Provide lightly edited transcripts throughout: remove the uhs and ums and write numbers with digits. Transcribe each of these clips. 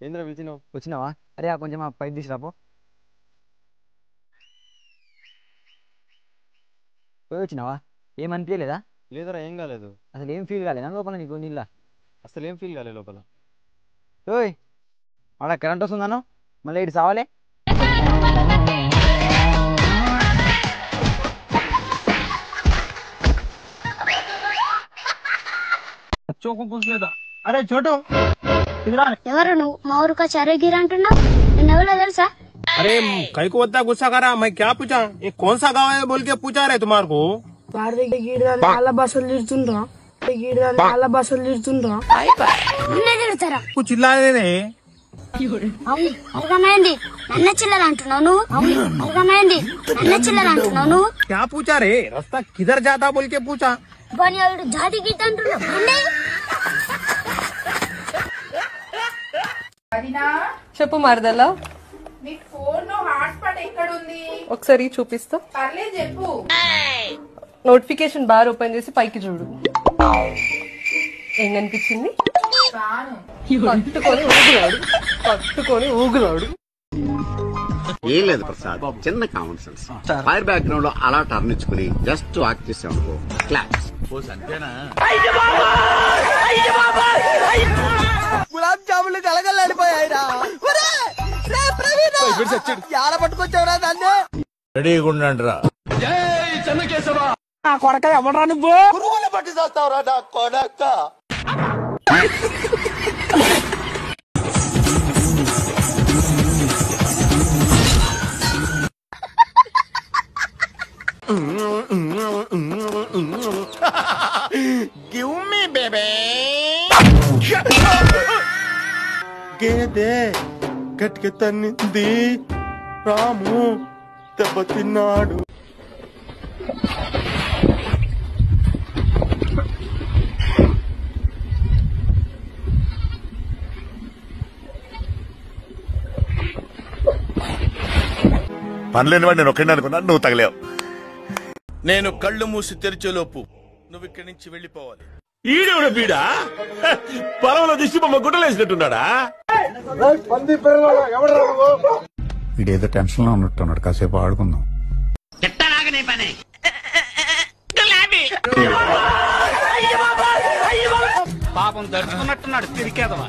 ఏంద్రా పిలిచినావు? వచ్చినావా? అరే కొంచెం ఆ పైప్ తీసుకురాపో. పోయి వచ్చినావా? ఏమనిపించలేదా? లేదరా, ఏం కాలేదు. అసలు ఏం ఫీల్ కాలేదా లోపల నీకు నీళ్ళ? అసలు ఏం ఫీల్ కాలేదు లోపల. ఓయ్ అలా కరెంట్ వస్తుందను మళ్ళీ ఇటు సావాలే. अरे छोटू ఎవరు నువ్వు? మా ఊరుకా చరగిరి అంటున్నావు? నేను ఎవరో తెలుసా? अरे कई को इतना गुस्सा करा? मैं क्या पूछा? ये कौन सा गाँव है बोल के पूछा रहे तुम्हारे को? నిన్నే తిడతారా? कुछ चिल्ला रहे रे? అవును అర్థమైంది. నన్నే చిల్లర అంటున్నావు నువ్వు? అవును అర్థమైంది. నన్నే చిల్లర అంటున్నావు నువ్వు? क्या पूछा रे? रास्ता किधर जाता बोल के पूछा? బనియాడు జాతి గీత అంటున్నావు. చెప్పు మరదలా. నీ ఫోన్ లో హాట్స్పాట్ ఎక్కడుంది? ఒకసారి చూపిస్తా. పర్లేదు చెప్పు. నోటిఫికేషన్ బార్ ఓపెన్ చేసి పైకి చూడు. ఏం కనిపించింది? పట్టుకొని ఊగులాడు. ఏం లేదు ప్రసాద్, చిన్న కామన్ సెన్స్. ఫైర్ బ్యాక్గ్రౌండ్ లో అలా టర్న్ ఇచ్చుకుని జస్ట్ వాక్ చేసామనుకో క్లాప్స్. గులాబ్ జాములు కలగల్లాడిపోయాయిరా. యాడ పట్టుకొచ్చావురా దాన్ని? రెడీగా ఉండండిరా. నా కొడక ఎవడరా నువ్వు? పురుగులు పట్టి చేస్తావురా నా కొడక. Give me baby. గేదె గట్టిగా తన్నింది, రాము దెబ్బతిన్నాడు. పనిలేని వాడు నేను ఒక్కడిని అనుకున్నా, నువ్వు తగలేవు. నేను కళ్ళు మూసి తెరిచేలోపు నువ్వు ఇక్కడి నుంచి వెళ్ళిపోవాలి. ఈడెవడ బీడా? పొలంలో దిష్టి బొమ్మ గుడ్డలేసినట్టున్నాడా? వీడేదో టెన్షన్ లో ఉన్నట్టున్నాడు, కాసేపు ఆడుకుందాం. పాపం దడుచుకున్నట్టున్నాడు తిరిగేదవా.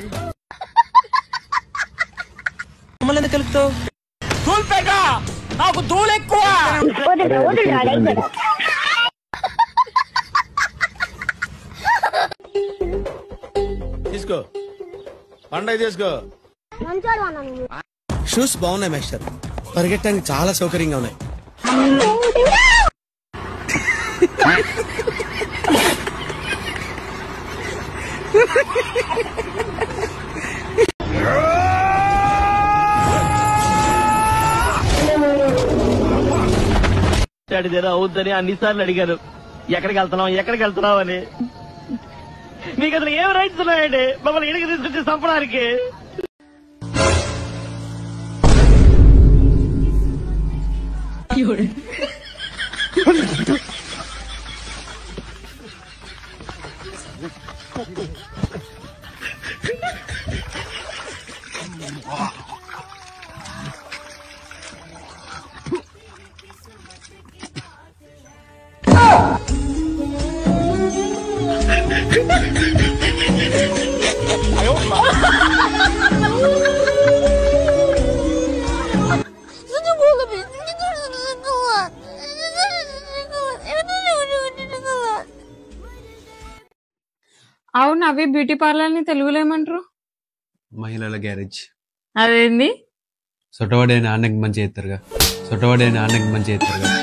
మమ్మల్ని ఎందుకు కలుపుతావు? దూల్పేగా నాకు దూలు ఎక్కువ. తీసుకో, పండగ తీసుకో. షూస్ బాగున్నాయి మేస్టర్, పరిగెట్టడానికి చాలా సౌకర్యంగా ఉన్నాయి. అవుద్దని అన్నిసార్లు అడిగారు, ఎక్కడికి వెళ్తున్నావు అని. మీకు అసలు ఏం రైట్స్ ఉన్నాయండి మమ్మల్ని ఇడికి తీసుకొచ్చి చంపడానికి? అవును, అవి బ్యూటీ పార్లర్ ని తెలుగులో ఏమంటారు? మహిళల గ్యారేజ్. అదేంది? సొట్టవాడే నాన్నకి మంచి చేస్తారుగా, సొట్టవాడే నాన్నకి మంచి చేస్తారుగా.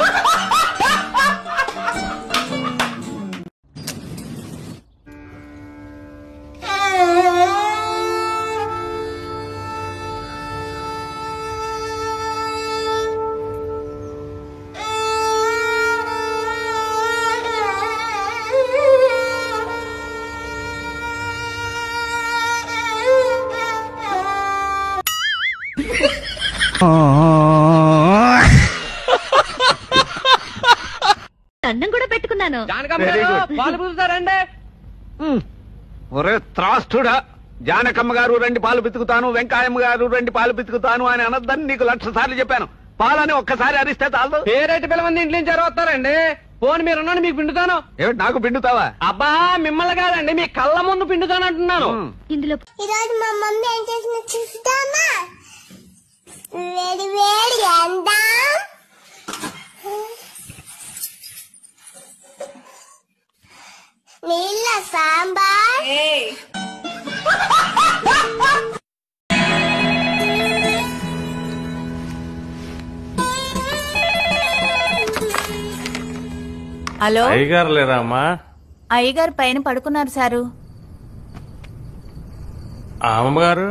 అన్నం కూడా పెట్టుకున్నాను. ఒరే త్రాస్తుడా, జానకమ్మ గారు రండి పాలు పితుకుతాను, వెంకాయమ్మ గారు రండి పాలు పితుకుతాను అని అనద్దని నీకు 1,00,000 సార్లు చెప్పాను. పాలని ఒక్కసారి అరిస్తే చాలదు. పేరేటి పిల్లమంది ఇంటి నుంచి వస్తారండి. ఫోన్ మీరున్నాను, మీకు పిండుతాను. ఏమిటి నాకు పిండుతావా? అబ్బా మిమ్మల్ని కాదండి, మీ కళ్ళ ముందు పిండుతాను అంటున్నాను. ఇందులో ఈరోజు మా మమ్మీ ఏం చేసిన చూస్తామా? వేడి వేడి అందాం. నీళ్ళ సాంబార్. హలో, అయ్యగారు లేరా అమ్మా? అయ్యగారు పైన పడుకున్నారు సారు. అమ్మగారు?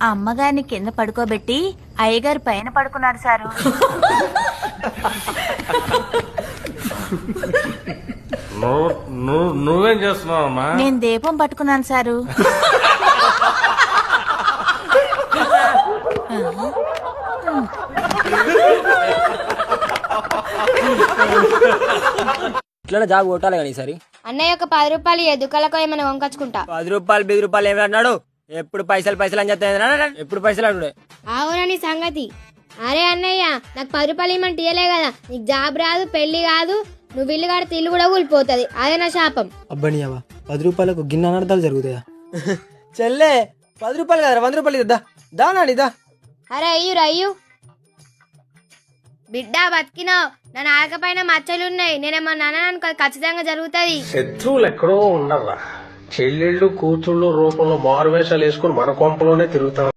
అమ్మగారిని కింద పడుకోబెట్టి అయ్యగారు పైన పడుకున్నారు సారు. నువ్వేం చేస్తున్నావు అమ్మా? నేను దీపం పట్టుకున్నాను సారు. ఇట్లా జాబ్ కొట్టాలి కానీ సరి. అన్నయ్య ఒక 10 రూపాయలు ఎదుకలకు ఏమైనా వంకొచ్చుకుంటా. 10 రూపాయలు 20 రూపాయలు ఏమి అన్నాడు? ఎప్పుడు పైసలు అని చెప్తా, ఎప్పుడు పైసలు అన్నాడు. అవునని సంగతి. అరే అన్నయ్య, నాకు 10 రూపాయలు ఏమని తీయలే కదా. నీకు జాబ్ రాదు, పెళ్లి కాదు, నువ్వు ఇల్లు కాడితే ఇల్లు కూడా కూలిపోతుంది. అదే నా శాపం. అబ్బనియవా 10 రూపాయలకు గిన్నె అనర్థాలు జరుగుతాయా? చెల్లే 10 రూపాయలు కదా, 100 రూపాయలు ఇద్దా దానాడిదా. అరే అయ్యు బిడ్డ బతికినావు. నా నాలుక పైన మచ్చలున్నాయి. నేనేమన్నా అనుకో, ఖచ్చితంగా జరుగుతుంది. శత్రువులు ఎక్కడో ఉండరా, చెల్లెళ్ళు కూతుళ్ళు రూపంలో మారువేషాలు వేసుకుని మన కొంపలోనే తిరుగుతాం.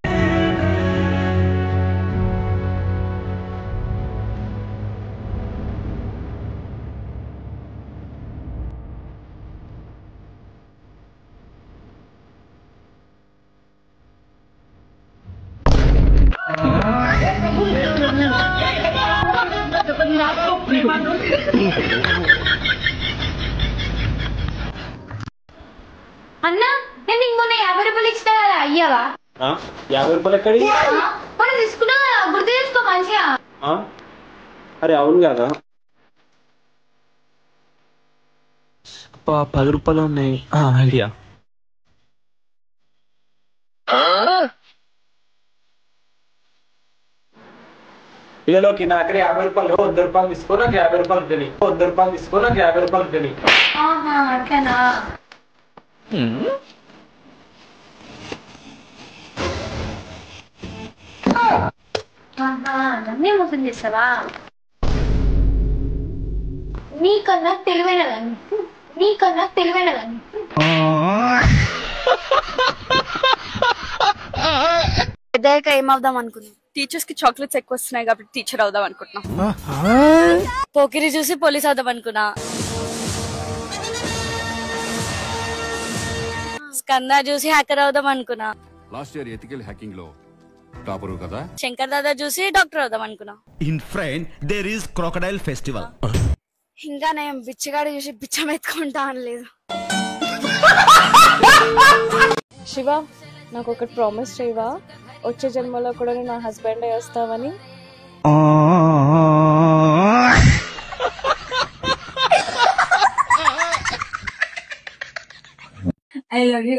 అన్నా, నేను ఇంకొన్న 50 రూపాయలు ఇచ్చినా కదా, అయ్యావా? 50 రూపాయలు ఎక్కడి? మనం తీసుకున్నా కదా, గుర్తు చేసుకో మంచిగా. అరే అవును కదా, 10 రూపాయలు ఉన్నాయి. ఐడియా. పిల్లలోకి నా దగ్గర 50 రూపాయలు, 100 రూపాయలు తీసుకో, నాకు 50 రూపాయలు తిని, 100 రూపాయలు తీసుకో, నాకు 50 రూపాయలు తిని. అట్లనా? నన్నే మోసం చేస్తావా? నీకన్నా తెలివైనదాన్ని. పెద్దగా ఏమవుదాం అనుకున్నాం? టీచర్స్ కి చాక్లెట్స్ ఎక్కువ వస్తున్నాయి కాబట్టి టీచర్ అవుదాం అనుకుంటున్నాం. పోకిరి చూసి పోలీస్ అవుదాం అనుకున్నా. స్కంద చూసి హ్యాకర్ అవుదాం అనుకున్నా. లాస్ట్ ఇయర్ ఎథికల్ హ్యాకింగ్ లో టాపరు కదా. శంకర్ దాదా చూసి డాక్టర్ అవుదాం అనుకున్నా. In Frine there is crocodile festival. ఇంకా నేను బిచ్చగాడు చూసి బిచ్చం ఎత్తుకుంటా అనలేదు. శివ, నాకు ఒకటి ప్రామిస్ చేయవా? వచ్చే జన్మలో కూడా నా హస్బెండ్ అయి వస్తావని. I love you.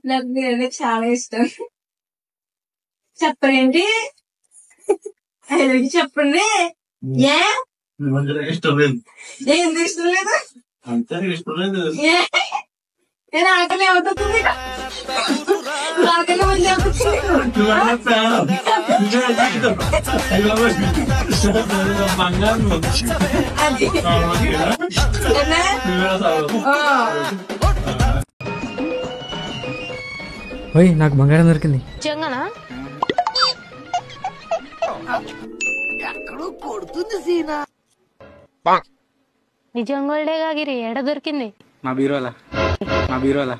నాకు మీరంటే చాలా ఇష్టం. చెప్పండి. ఐ లవ్ యూ చెప్పండి. ఇష్టం లేదు. ఏంది ఇష్టం లేదు? అంతే ఇష్టం లేదు. నేను ఆకలి అవుతుంది. ఆకలి మంది అవుతుంది. నాకు బంగారం దొరికింది. నిజంగానా? ఎక్కడో కొడుతుంది సీనా. నిజంగా గిరి ఎడ దొరికింది? మా బీరోలా.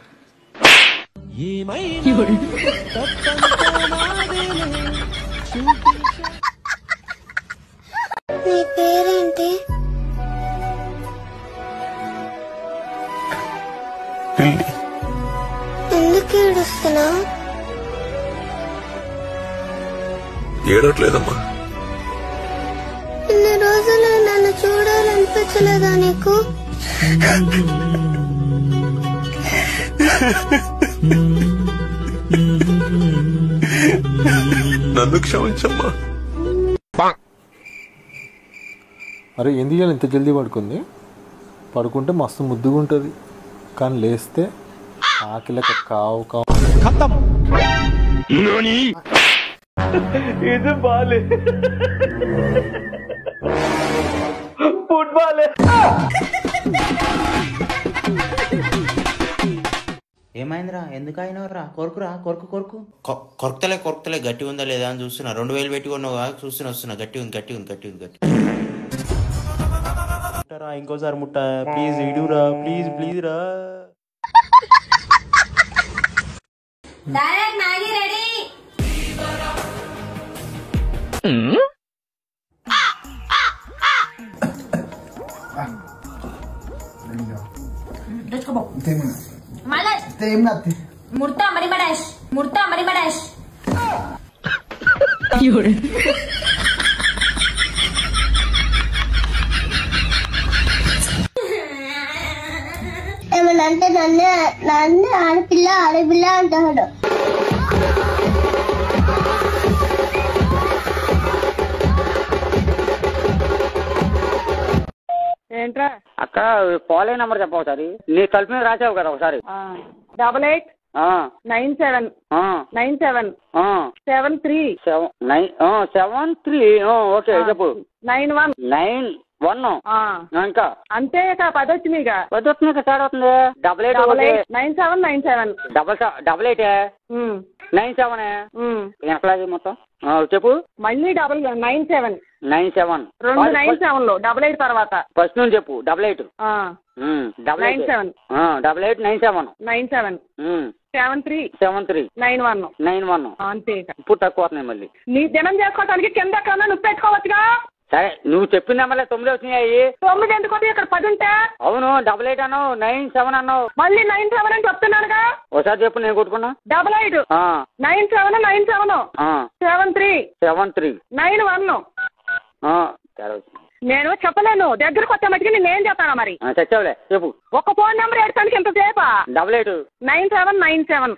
నీ పేరేంటి? ఎందుకు ఏడుస్తున్నావు? ఏడట్లేదమ్మా. ఇన్ని రోజులు నన్ను చూడాలనిపించలేదా నీకు? నన్ను క్షమించమ్మా. అరే ఏంది ఇవాళ ఇంత జల్దీ పడుకుంది? పడుకుంటే మస్తు ముద్దుగా ఉంటుంది, కానీ లేస్తే ఆకిలక కావు కావు ఖతం. ఇది బాలే ఫుట్బాల్. ఏమైందిరా? ఎందుకు అయినవరా? కొరుకురా, కొరుకు కొరుకు. కొరకుతలే గట్టి ఉందా లేదా అని చూస్తున్నా. 2000 పెట్టుకున్నావు వస్తున్నా. గట్టి ఉంది. ఇంకోసారి ముట్ట ప్లీజ్, ఇడురా ప్లీజ్ రా. ముర్తా మరి మడాష్. ఏమన్నా అంటే నన్ను ఆడపిల్ల అంటాడు. ఏంట్రా అక్క కాలే నంబర్ చెప్పవు ఒకసారి. నీ తలుపు మీద రాసావు కదా ఒకసారి. 88 97 97 73 73. ఓకే చెప్పు. 91 ఇంకా అంతే. 10 వచ్చినాయి. 10 వచ్చినాయి. తేడా అవుతుంది. 88 97 88 97 ఎక్కడ మొత్తం చెప్పు. మళ్ళీ 97 97 2 97 లో 88 తర్వాత ఫస్ట్ నుంచి చెప్పు. 88 97 73 91 అంతే. ఇప్పుడు తక్కువ అవుతున్నాయి మళ్ళీ. నీ దినం చేసుకోవడానికి కింద కన్నా నువ్వు పెట్టుకోవచ్చుగా. సరే నువ్వు చెప్పిన నెంబర్లే 9 వచ్చినాయి. 9 ఎందుకు ఇక్కడ 10 ఉంటే? అవును 88 అన్నావు, 97 అన్నావు. మళ్ళీ 97 అని చెప్తున్నానుగా. ఒకసారి చెప్పు, నేను కొట్టుకున్నా. 88 97 73 91 నేను చెప్పలేను. దగ్గరకు వచ్చే మట్టికి నేనేం చెప్తాను మరి. చచ్చావులే చెప్పు. ఒక ఫోన్ నెంబర్ ఎడతానికి ఎంత సేపా? 88 97 97